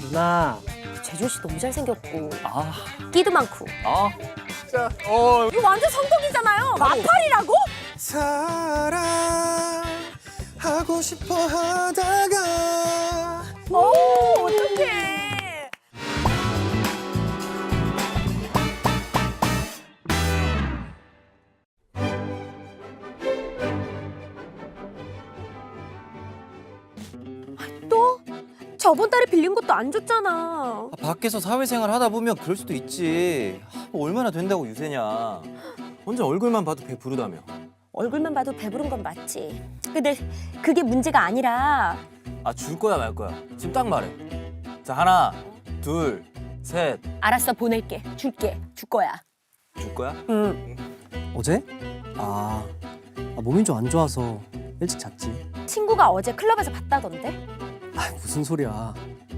누나. 재준 씨 너무 잘생겼고 아, 끼도 많고. 진짜. 이거 완전 성공이잖아요. 마팔이라고? 사랑하고 싶어 하다가 어떡해. 또? 저번 달에 빌린 것도 안 줬잖아. 밖에서 사회생활 하다 보면 그럴 수도 있지. 뭐 얼마나 된다고 유세냐. 혼자 얼굴만 봐도 배 부르다며. 얼굴만 봐도 배부른 건 맞지. 근데 그게 문제가 아니라 아, 줄 거야 말 거야? 지금 딱 말해. 자, 하나, 둘, 셋. 알았어, 보낼게. 줄게. 줄 거야. 줄 거야? 응. 어제? 몸이 좀 안 좋아서 일찍 잤지. 친구가 어제 클럽에서 봤다던데? 무슨 소리야.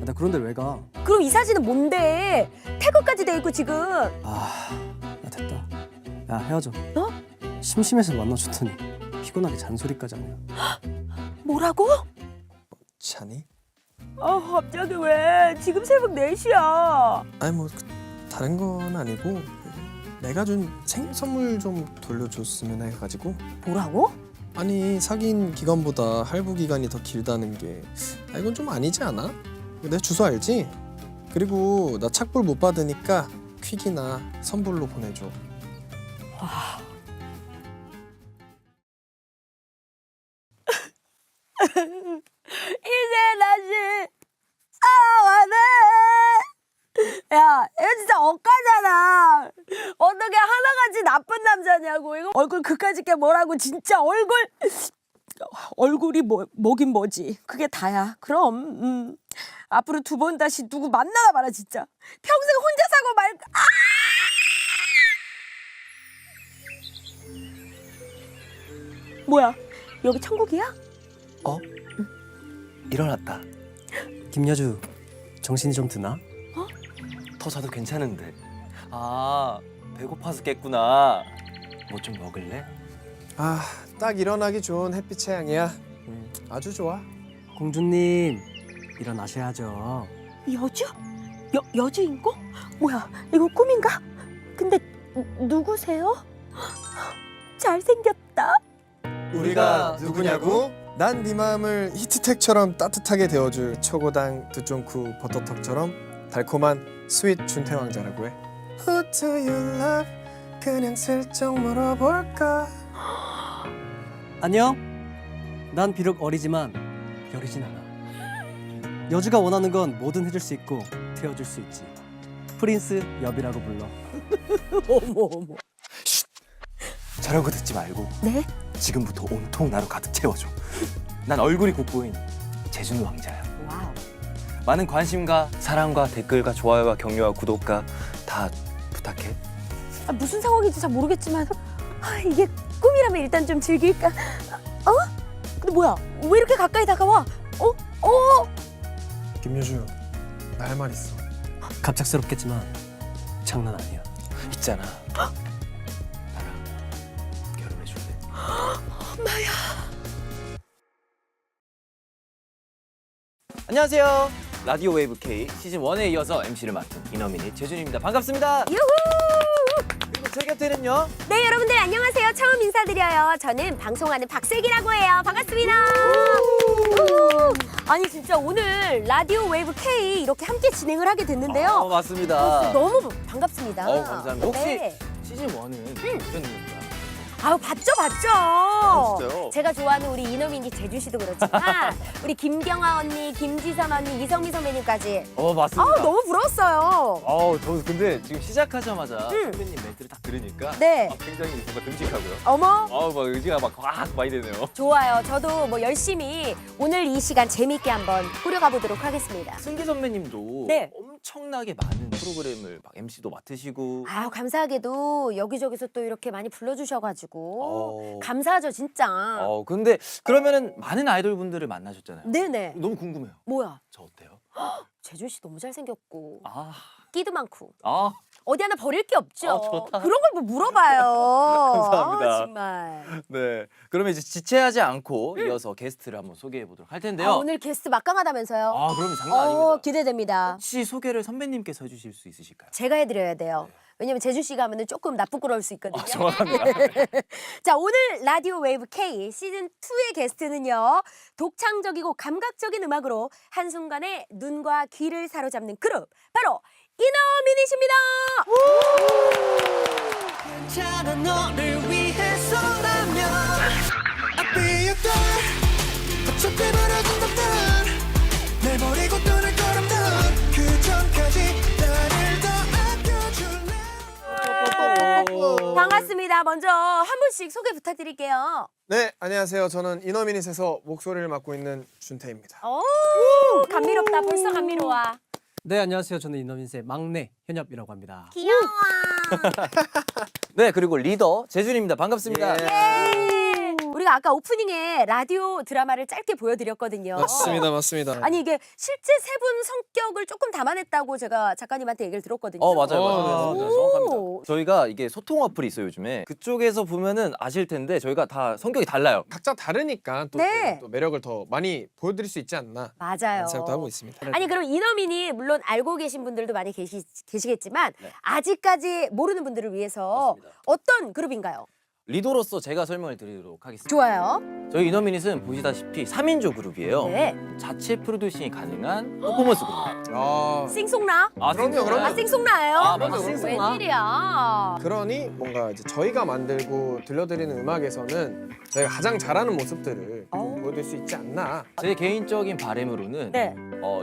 나 그런 데를 왜 가? 그럼 이 사진은 뭔데? 태그까지 돼 있고 지금. 나 됐다. 야, 헤어져. 어? 심심해서 만나줬더니 피곤하게 잔소리까지 하냐. 뭐라고? 자니? 갑자기 왜? 지금 새벽 4시야. 아니 뭐 다른 건 아니고 내가 준 생일 선물 좀 돌려줬으면 해가지고. 뭐라고? 아니 사귄 기간보다 할부 기간이 더 길다는 게 이건 좀 아니지 않아? 내 주소 알지? 그리고 나 착불 못 받으니까 퀵이나 선불로 보내줘. 이제 다시 싸워네. 야, 이거 진짜 억까잖아. 어떻게 하나같이 나쁜 남자냐고. 이거 얼굴 그까짓 게 뭐라고. 진짜 얼굴이 뭐긴 뭐지. 그게 다야. 그럼 앞으로 2번 다시 누구 만나나 봐라 진짜. 평생 혼자 사고 말고. 뭐야, 여기 천국이야? 일어났다. 김여주, 정신이 좀 드나? 더 자도 괜찮은데. 배고파서 깼구나. 뭐 좀 먹을래? 딱 일어나기 좋은 햇빛 취향이야. 아주 좋아. 공주님, 일어나셔야죠. 여주? 여주인공? 뭐야, 이거 꿈인가? 근데 누구세요? 잘생겼다. 우리가 누구냐고? 난 네 마음을 히트텍처럼 따뜻하게 데워줄 초고당 두쫑쿠 버터떡처럼 달콤한 스윗 준태왕자라고 해. Who do you love? 그냥 슬쩍 물어볼까? 안녕. 난 비록 어리지만 여리진 않아. 여주가 원하는 건 뭐든 해줄 수 있고 태워줄 수 있지. 프린스 여비라고 불러. 어머. 저런 거 듣지 말고 네? 지금부터 온통 나로 가득 채워줘. 난 얼굴이 돋보인 재준 왕자야. 와우. 많은 관심과 사랑과 댓글과 좋아요와 격려와 구독과 다 부탁해. 무슨 상황인지 잘 모르겠지만 이게 꿈이라면 일단 좀 즐길까? 근데 뭐야? 왜 이렇게 가까이 다가와? 김여주, 나 할 말 있어. 갑작스럽겠지만 장난 아니야. 있잖아. 나랑 결혼해 줄래? 안녕하세요. 라디오 웨이브 K 시즌 1에 이어서 MC를 맡은 이너미니 재준입니다. 반갑습니다. 유후! 그리고 제 곁에는요. 네, 여러분들 안녕하세요. 처음 인사드려요. 저는 방송하는 박슬기라고 해요. 반갑습니다. 아니 진짜 오늘 라디오 웨이브 K 이렇게 함께 진행을 하게 됐는데요. 맞습니다. 너무 반갑습니다. 감사합니다. 혹시 네. 시즌 1은 어떤 이유인가? 봤죠. 진짜요? 제가 좋아하는 우리 이너민이 재준 씨도 그렇지만 우리 김경아 언니, 김지선 언니, 이성미 선배님까지 맞습니다. 너무 부러웠어요. 저 근데 지금 시작하자마자 응. 선배님 멘트를 딱 들으니까 네. 굉장히 뭔가 듬직하고요. 어머. 막 의지가 막 많이 되네요. 좋아요. 저도 뭐 열심히 오늘 이 시간 재밌게 한번 꾸려가 보도록 하겠습니다. 승기 선배님도 네. 엄청나게 많은 프로그램을 막 MC도 맡으시고 감사하게도 여기저기서 또 이렇게 많이 불러주셔가지고 감사하죠 진짜. 근데 그러면은 많은 아이돌 분들을 만나셨잖아요. 네네. 너무 궁금해요. 뭐야? 저 어때요? 재준 씨 너무 잘생겼고 아, 끼도 많고 아, 어디 하나 버릴 게 없죠. 좋다. 그런 걸 뭐 물어봐요. 감사합니다. 아, 정말. 네. 그러면 이제 지체하지 않고 이어서 게스트를 한번 소개해 보도록 할 텐데요. 아, 오늘 게스트 막강하다면서요? 그럼 장난 아닙니다. 기대됩니다. 혹시 소개를 선배님께서 해주실 수 있으실까요? 제가 해드려야 돼요. 왜냐면 제주 씨가 하면 조금 나쁘끄러울 수 있거든요. 정확합니다. 자, 오늘 라디오 웨이브 K 시즌 2의 게스트는요. 독창적이고 감각적인 음악으로 한순간에 눈과 귀를 사로잡는 그룹 바로 이너미닛입니다. 괜찮아 너를 위해서라면 I'll be your girl 어차피 멀어진다면 날 버리고 떠날 거라면 그 전까지 나를 더 아껴줄래. 반갑습니다. 먼저 한 분씩 소개 부탁드릴게요. 네, 안녕하세요. 저는 이너미닛에서 목소리를 맡고 있는 준태입니다. 오, 감미롭다. 벌써 감미로워. 네, 안녕하세요. 저는 이너민스의 막내 현엽이라고 합니다. 귀여워. 네, 그리고 리더 재준입니다. 반갑습니다. 우리가 아까 오프닝에 라디오 드라마를 짧게 보여드렸거든요. 맞습니다. 아니 이게 실제 세 분 성격을 조금 담아냈다고 제가 작가님한테 얘기를 들었거든요. 맞아요. 오. 정확합니다. 저희가 이게 소통 어플이 있어요, 요즘에. 그쪽에서 보면은 아실 텐데 저희가 다 성격이 달라요. 각자 다르니까 또, 네. 또 매력을 더 많이 보여드릴 수 있지 않나 맞아요. 생각도 하고 있습니다. 아니 그럼 이너민이 물론 알고 계신 분들도 많이 계시겠지만 네. 아직까지 모르는 분들을 위해서 맞습니다. 어떤 그룹인가요? 리더로서 제가 설명을 드리도록 하겠습니다. 좋아요. 저희 이너미닛은 보시다시피 3인조 그룹이에요. 네. 자체 프로듀싱이 가능한 퍼포먼스 그룹. 아, 싱송나? 그럼요. 아 싱송나예요? 맞아, 싱송나. 웬일이야? 그러니 뭔가 이제 저희가 만들고 들려드리는 음악에서는 저희가 가장 잘하는 모습들을 보여드릴 수 있지 않나. 제 개인적인 바람으로는 네.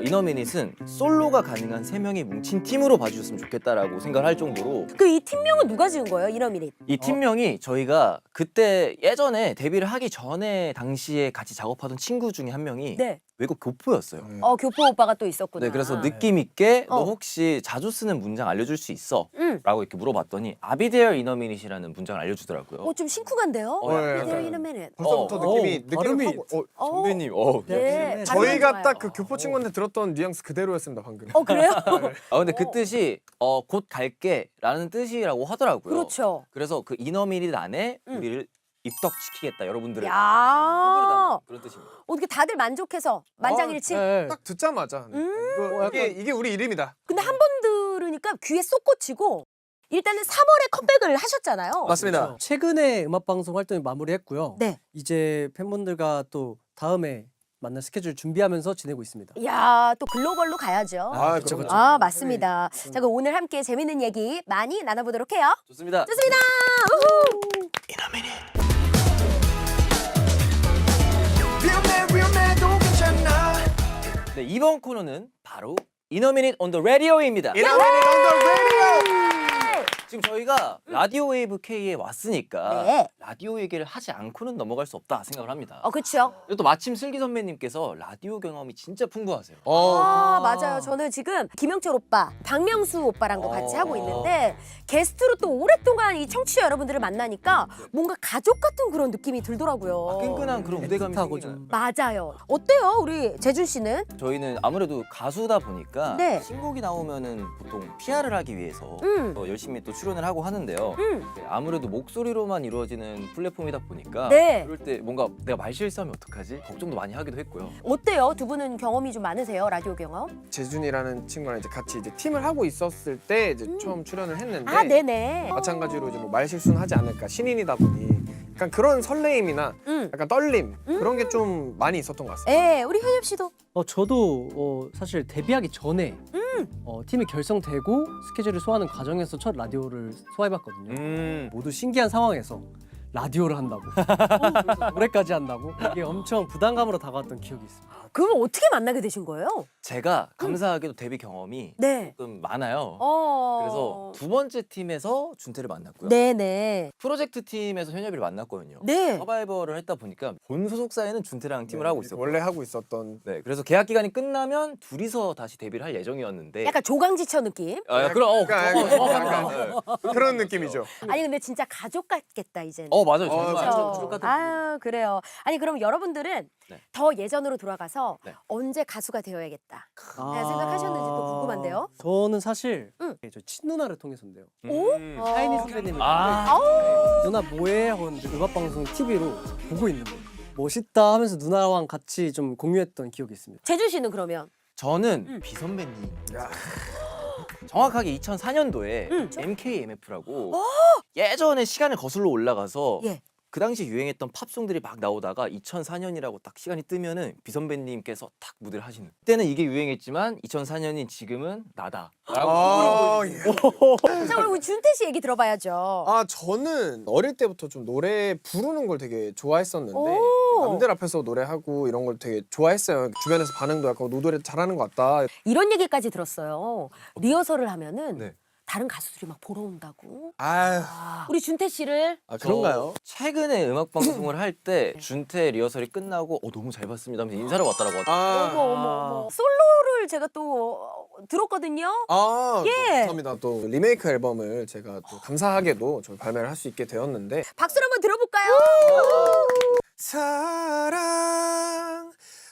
이너미닛은 솔로가 가능한 3명이 뭉친 팀으로 봐주셨으면 좋겠다라고 생각을 할 정도로 그 이 팀명은 누가 지은 거예요? 이너미닛. 이 팀명이 저희가 그때 예전에 데뷔를 하기 전에 당시에 같이 작업하던 친구 중에 한 명이 네. 외국 교포였어요. 교포 오빠가 또 있었구나. 네, 그래서 느낌 있게 너 어. 혹시 자주 쓰는 문장 알려줄 수 있어? 응. 라고 이렇게 물어봤더니 아비데어 이너미닛이라는 문장을 알려주더라고요. 좀 심쿵한데요? 네, 이대로 약간 이너미닛. 벌써부터 느낌이 발음이 느낌을 하고 선배님, 네. 저희가 발음이 딱 그 좋아요. 교포 친구한테 들었던 뉘앙스 그대로였습니다 방금. 그래요? 근데 그 뜻이 곧 갈게라는 뜻이라고 하더라고요. 그렇죠. 그래서 그 이너미닛 안에 응. 우리를 입덕시키겠다 여러분들을 야. 그런 뜻입니다. 어떻게 다들 만족해서 만장일치? 네. 딱 듣자마자 이게 우리 이름이다. 근데 한 번 들으니까 귀에 쏙 꽂히고 일단은 3월에 컴백을 하셨잖아요. 맞습니다. 최근에 음악 방송 활동을 마무리했고요. 네. 이제 팬분들과 또 다음에 만날 스케줄 준비하면서 지내고 있습니다. 야, 또 글로벌로 가야죠. 그쵸, 그쵸. 맞습니다. 자, 그럼 오늘 함께 재밌는 얘기 많이 나눠보도록 해요. 좋습니다. 좋습니다. 우후. 위험해도 괜찮아. 네, 이번 코너는 바로 이너미닛 on the radio입니다. 이너미닛 on the radio. 지금 저희가 라디오 웨이브 K에 왔으니까 네. 라디오 얘기를 하지 않고는 넘어갈 수 없다 생각을 합니다. 그렇죠. 그리고 또 마침 슬기 선배님께서 라디오 경험이 진짜 풍부하세요. 맞아요. 저는 지금 김영철 오빠, 박명수 오빠랑도 같이 하고 있는데 게스트로 또 오랫동안 이 청취자 여러분들을 만나니까 뭔가 가족 같은 그런 느낌이 들더라고요. 끈끈한 그런 무대감이 애틋하고 생기는. 좀 맞아요. 어때요, 우리 재준 씨는? 저희는 아무래도 가수다 보니까 네. 신곡이 나오면은 보통 PR을 하기 위해서 더 열심히 또 출연을 하고 하는데요. 네, 아무래도 목소리로만 이루어지는 플랫폼이다 보니까 네. 그럴 때 뭔가 내가 말 실수하면 어떡하지? 걱정도 많이 하기도 했고요. 어때요? 두 분은 경험이 좀 많으세요? 라디오 경험? 재준이라는 친구랑 이제 같이 이제 팀을 하고 있었을 때 이제 처음 출연을 했는데 네네. 마찬가지로 이제 뭐 말 실수는 하지 않을까 신인이다 보니 약간 그런 설레임이나 약간 떨림 그런 게 좀 많이 있었던 것 같습니다. 네, 우리 현엽 씨도. 저도 사실 데뷔하기 전에 팀이 결성되고 스케줄을 소화하는 과정에서 첫 라디오를 소화해봤거든요. 모두 신기한 상황에서 라디오를 한다고 그래서 노래까지 한다고 이게 엄청 부담감으로 다가왔던 기억이 있습니다. 그러면 어떻게 만나게 되신 거예요? 제가 감사하게도 데뷔 경험이 네. 좀 많아요. 그래서 그래서 두 번째 팀에서 준태를 만났고요. 네네. 프로젝트 팀에서 현엽이를 만났거든요. 네. 서바이벌을 했다 보니까 본 소속사에는 준태랑 팀을 하고 있었고 원래 하고 있었던 네, 그래서 계약 기간이 끝나면 둘이서 다시 데뷔를 할 예정이었는데 약간 조강지처 느낌? 그럼 약간 그런 느낌이죠. 아니 근데 진짜 가족 같겠다 이제는. 맞아요. 정말 그렇죠. 가족 같은 아유 그래요. 아니 그럼 여러분들은 네. 더 예전으로 돌아가서 네. 언제 가수가 되어야겠다 생각하셨는지 또 궁금한데요. 저는 사실 응. 저 친누나를 통해서인데요. 오? 샤이니 선배님을 아. 보는데 누나 뭐해? 하고 있는데 음악방송 TV로 보고 있는 거예요. 멋있다 하면서 누나랑 같이 좀 공유했던 기억이 있습니다. 재준 씨는 그러면? 저는 비선배님. 정확하게 2004년도에 저- MKMF라고 예전에 시간을 거슬러 올라가서 예. 그 당시 유행했던 팝송들이 막 나오다가 2004년이라고 딱 시간이 뜨면은 비선배님께서 딱 무대를 하시는. 그때는 이게 유행했지만 2004년인 지금은 나다라고 아, 예. 자, 그럼 우리 준태 씨 얘기 들어봐야죠. 아 저는 어릴 때부터 좀 노래 부르는 걸 되게 좋아했었는데 오. 남들 앞에서 노래하고 이런 걸 되게 좋아했어요. 주변에서 반응도 약간 너 노래 잘하는 것 같다. 이런 얘기까지 들었어요. 리허설을 하면은 네. 다른 가수들이 막 보러 온다고. 아유 우리 준태 씨를 아, 그런가요? 최근에 음악 방송을 할 때 준태 리허설이 끝나고 너무 잘 봤습니다 하면서 인사를 왔다라고 하더라고요. 어머 어머 어머 솔로를 제가 또 들었거든요. 아 예. 또 감사합니다. 또 리메이크 앨범을 제가 또 감사하게도 좀 발매를 할 수 있게 되었는데 박수를 한번 들어볼까요?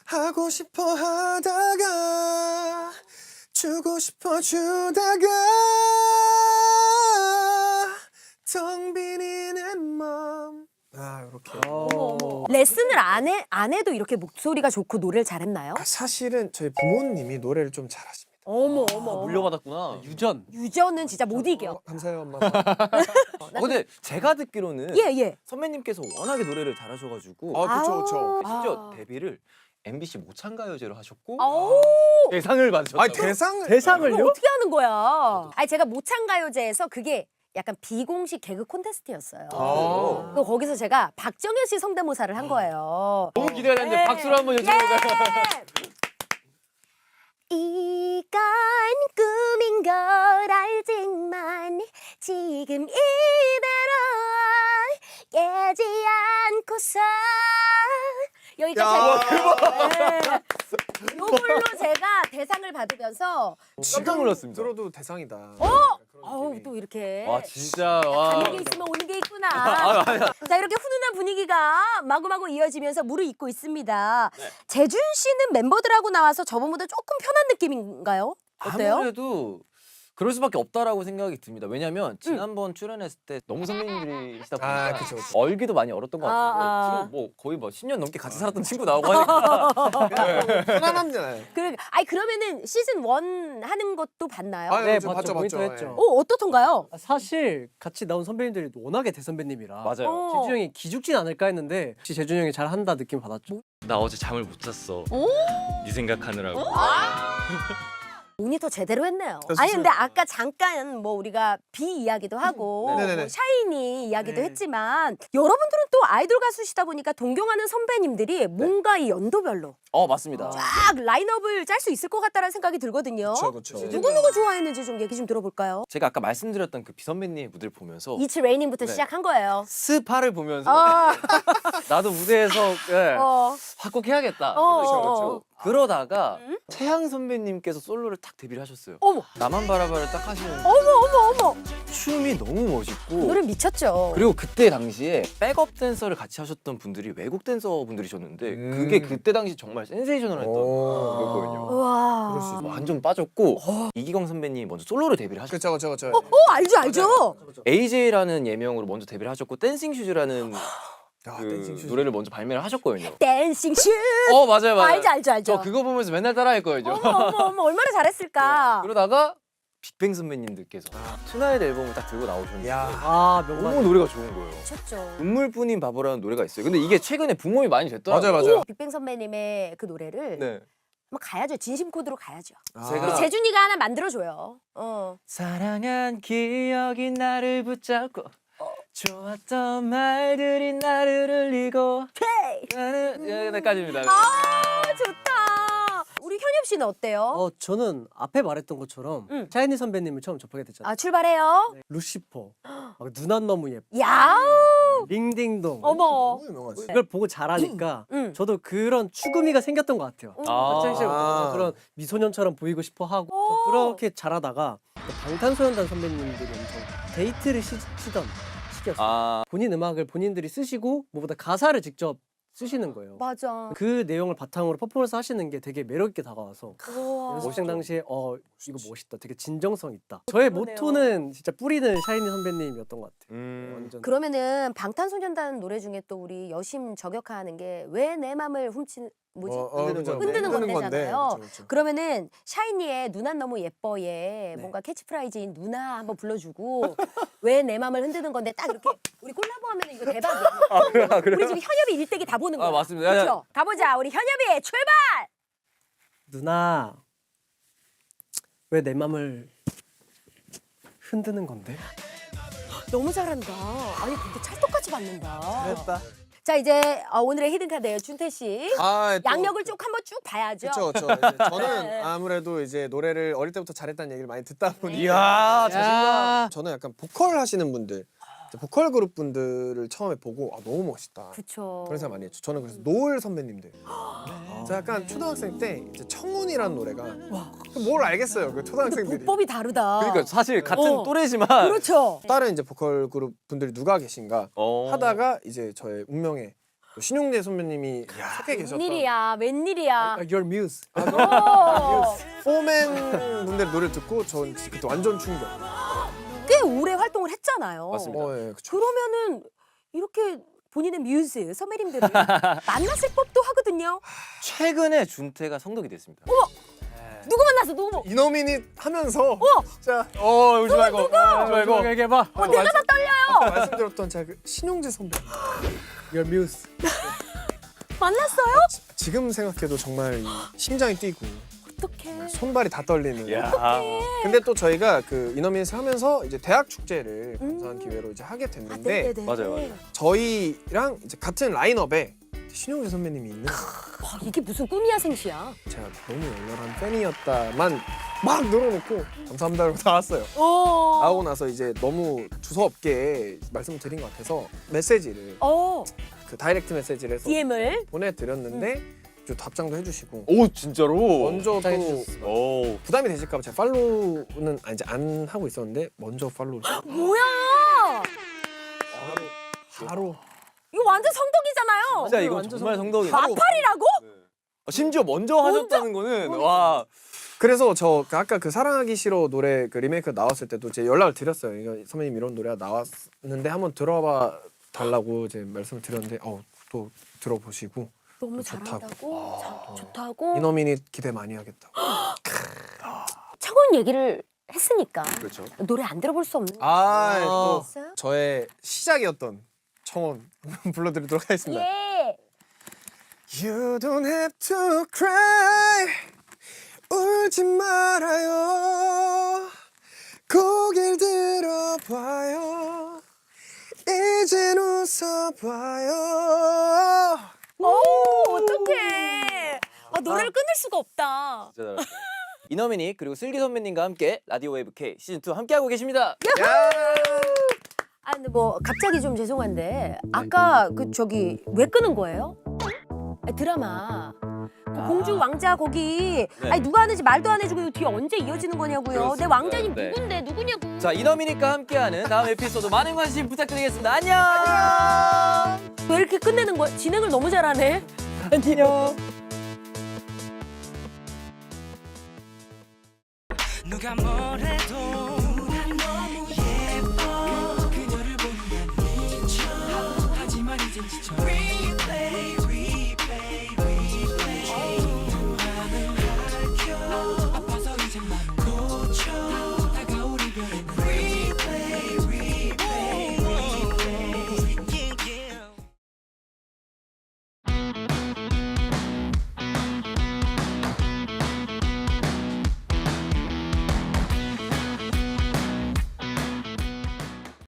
사랑하고 싶어 하다가 주고 싶어 주다가 텅 비리는 맘. 아 이렇게. 레슨을 안 해도 이렇게 목소리가 좋고 노래를 잘했나요? 아, 사실은 저희 부모님이 노래를 좀 잘하십니다. 어머 어머 어머. 물려받았구나. 유전. 유전은 진짜 못 이겨. 감사해요 엄마. 근데 제가 듣기로는 예. 선배님께서 워낙에 노래를 잘하셔가지고 아 그쵸 그쵸. 심지어 데뷔를 MBC 모창가요제로 하셨고 아우. 대상을 받으셨다고. 아 대상을 그거 대상을요? 어떻게 하는 거야? 아니 제가 모창가요제에서 그게 약간 비공식 개그 콘테스트였어요. 아. 그 거기서 제가 박정현 씨 성대모사를 한 거예요. 너무 기대가 되는데 네. 박수로 한번 요청해볼까요? 이건 꿈인 걸 알지만 지금 이대로 깨지 않고서 여기까지 할게요. 네. 요걸로 제가 대상을 받으면서 깜짝 놀랐습니다. 들어도 대상이다. 어우 또 이렇게 와 진짜 와. 가는 게 있으면 오는 게 있구나. 자 이렇게 훈훈한 분위기가 마구마구 이어지면서 무르익고 있습니다. 재준 씨는 멤버들하고 나와서 저번보다 조금 편한 느낌인가요? 어때요? 아무래도 그럴 수밖에 없다라고 생각이 듭니다. 왜냐하면 지난번 출연했을 때 너무 선배님들이시다 보니까 아, 그쵸, 그쵸. 얼기도 많이 얼었던 것 같은데 지금 뭐 거의 뭐 10년 넘게 같이 살았던 친구 나오고 하니까 편안함잖아요. 아니 그러면은 시즌 1 하는 것도 봤나요? 아, 네, 저 봤죠. 봤죠. 모니터했죠. 예. 어떻던가요? 사실 같이 나온 선배님들이 워낙에 대선배님이라 맞아요. 재준 형이 기죽진 않을까 했는데 역시 재준 형이 잘한다 느낌 받았죠. 나 어제 잠을 못 잤어. 네 생각하느라고. 모니터 제대로 했네요. 됐어요. 아니 근데 아까 잠깐 뭐 우리가 비 이야기도 하고 네네네. 뭐 샤이니 이야기도 네. 했지만 여러분들은 또 아이돌 가수시다 보니까 동경하는 선배님들이 뭔가 이 연도별로 맞습니다. 쫙 라인업을 짤 수 있을 것 같다는 생각이 들거든요. 그렇죠. 누구 좋아했는지 좀 얘기 좀 들어볼까요? 제가 아까 말씀드렸던 그 비선배님의 무대를 보면서 이츠 레이닝부터 네. 시작한 거예요. 스파를 보면서 어, 나도 무대에서 어, 확곡해야겠다. 어. 그러다가 태양 선배님께서 솔로를 딱 데뷔를 하셨어요. 어머, 나만 바라봐를 딱 하시는 어머. 춤이 너무 멋있고 노래 미쳤죠. 그리고 그때 당시에 백업 댄서를 같이 하셨던 분들이 외국 댄서 분들이셨는데 그게 그때 당시 정말 센세이셔널했던 거였거든요. 와. 그럴 수 있어요. 완전 빠졌고 이기광 선배님이 먼저 솔로로 데뷔를 하셨어요. 그렇죠. 알죠. AJ라는 예명으로 먼저 데뷔를 하셨고 댄싱 슈즈라는 그 댄싱 슈즈. 노래를 먼저 발매를 하셨거든요. 댄싱 슈. 맞아요. 알죠. 저 그거 보면서 맨날 따라했거든요. 어머, 얼마나 잘했을까. 그러다가 빅뱅 선배님들께서 투나잇 앨범을 딱 들고 나오셨는데 야. 아 너무 명반. 노래가 좋은 거예요. 미쳤죠. 눈물뿐인 바보라는 노래가 있어요. 근데 이게 최근에 붐업이 많이 됐더라고요. 맞아요. 빅뱅 선배님의 그 노래를 네. 한번 가야죠. 진심 코드로 가야죠. 제가 재준이가 하나 만들어줘요. 사랑한 기억이 나를 붙잡고 좋았던 말들이 나를 울리고 헤이. 나는 여기까지입니다. 좋다. 우리 현엽 씨는 어때요? 저는 앞에 말했던 것처럼 샤이니 선배님을 처음 접하게 됐잖아요. 출발해요. 루시퍼, 막 누난 너무 예뻐, 야우. 링딩동. 어머. 너무 유명하지. 이걸 보고 자라니까 응. 저도 그런 추구미가 생겼던 것 같아요. 학창 시절부터 아. 그런 미소년처럼 보이고 싶어 하고 오. 그렇게 자라다가 방탄소년단 선배님들이 엄청 데이트를 시던 시기였어요. 본인 음악을 본인들이 쓰시고 뭐보다 가사를 직접 쓰시는 거예요. 맞아. 그 내용을 바탕으로 퍼포먼스 하시는 게 되게 매력 있게 다가와서 우와. 연습생 당시에 이거 멋있다. 되게 진정성 있다. 저의 모토는 진짜 뿌리는 샤이니 선배님이었던 것 같아요. 완전. 그러면은 방탄소년단 노래 중에 또 우리 여심 저격하는 게 왜 내 맘을 훔치는 뭐지? 흔드는 건데잖아요. 그쵸, 그쵸. 그러면은 샤이니의 누난 너무 예뻐에 뭔가 캐치프라이즈인 누나 한번 불러주고 왜 내 맘을 흔드는 건데 딱 이렇게 우리 콜라보하면 이거 대박이야. 우리 지금 현엽이 일대기 다 보는 거야. 맞습니다. 그렇죠? 가보자 우리 현엽이 출발. 누나 왜 내 맘을 흔드는 건데? 너무 잘한다. 아니 근데 찰떡같이 받는다. 잘했다. 자 이제 오늘의 히든카드예요 준태 씨. 양력을 쭉 한번 쭉 봐야죠. 그렇죠. 저는 아무래도 이제 노래를 어릴 때부터 잘했다는 얘기를 많이 듣다 보니 이야, 야. 저는 약간 보컬 하시는 분들, 보컬 그룹 분들을 처음에 보고 너무 멋있다. 그렇죠. 그런 생각 많이 했죠. 저는 그래서 노을 선배님들. 제가 약간 초등학생 때 이제 청운이라는 노래가 뭘 알겠어요. 그 초등학생들이. 국법이 다르다. 그러니까 사실 같은 어. 또래지만 그렇죠. 다른 이제 보컬 그룹 분들이 누가 계신가 하다가 이제 저의 운명의 신용재 선배님이 속해 계셨던 웬일이야. Your muse. 포맨 분들의 노래를 듣고 전 그때 완전 충격. 꽤 오래 활동을 했잖아요. 맞습니다. 예, 그쵸. 그러면은 이렇게 본인의 뮤즈 선배님들을 만났을 법도 하거든요. 최근에 준태가 성독이 됐습니다. 누구 만났어? 누구? 이너미닛 하면서 진짜 울지 말고. 울지 말고. 얘기해봐. 내가 다 떨려요. 말씀드렸던 제가 그 신용재 선배. Your muse. 만났어요? 지금 생각해도 정말 이 심장이 뛰고 어떡해. 손발이 다 떨리는. 야. 근데 또 저희가 그 이너미닛을 하면서 이제 대학 축제를 감사한 기회로 이제 하게 됐는데 네네네. 맞아요. 저희랑 이제 같은 라인업에 신용재 선배님이 있는. 와, 이게 무슨 꿈이야 생시야. 제가 너무 열렬한 팬이었다만 막 늘어놓고 감사합니다라고 나왔어요. 어. 나오고 나서 이제 너무 주서없게 말씀을 드린 것 같아서 메시지를 그 다이렉트 메시지를 해서 DM을. 보내드렸는데 좀 답장도 해주시고 오 진짜로. 먼저 또 오. 부담이 되실까봐 제가 팔로우는 이제 안 하고 있었는데 먼저 팔로우를 뭐야? 바로 이거 완전 성덕이잖아요. 진짜 이거 완전 정말 성독이. 마팔이라고? 심지어 먼저 하셨다는 거는 와. 그래서 저 아까 그 사랑하기 싫어 노래 그 리메이크 나왔을 때도 제 연락을 드렸어요. 이거 선배님 이런 노래가 나왔는데 한번 들어봐 달라고 이제 말씀을 드렸는데 또 들어보시고 너무 좋다고. 잘한다고. 좋다고. 이너미닛 기대 많이 하겠다고. 청혼 얘기를 했으니까 그렇죠. 노래 안 들어볼 수 없는. 또 있어요? 저의 시작이었던 청혼 불러드리도록 하겠습니다. 예. You don't have to cry 울지 말아요 고개를 들어봐요 이젠 웃어봐요. 오, 어떡해. 노래를 끊을 수가 없다. 진짜 잘했어요. 이너미니 그리고 슬기 선배님과 함께 라디오 웨이브 K 시즌 2 함께 하고 계십니다. 근데 뭐 갑자기 좀 죄송한데 아까 그 저기 왜 끄는 거예요? 드라마 그 공주 왕자 거기 아니 누가 하는지 말도 안 해주고 뒤에 언제 이어지는 거냐고요. 내 그렇습니다. 왕자님 네. 누군데 누구냐고. 자 이너미니과 함께하는 다음 에피소드 많은 관심 부탁드리겠습니다. 안녕. 왜 이렇게 끝내는 거야? 진행을 너무 잘하네. 안녕. 누가 뭐래도 너무 예뻐 그녀를 보면 난 미쳐 하지만 이젠 지쳐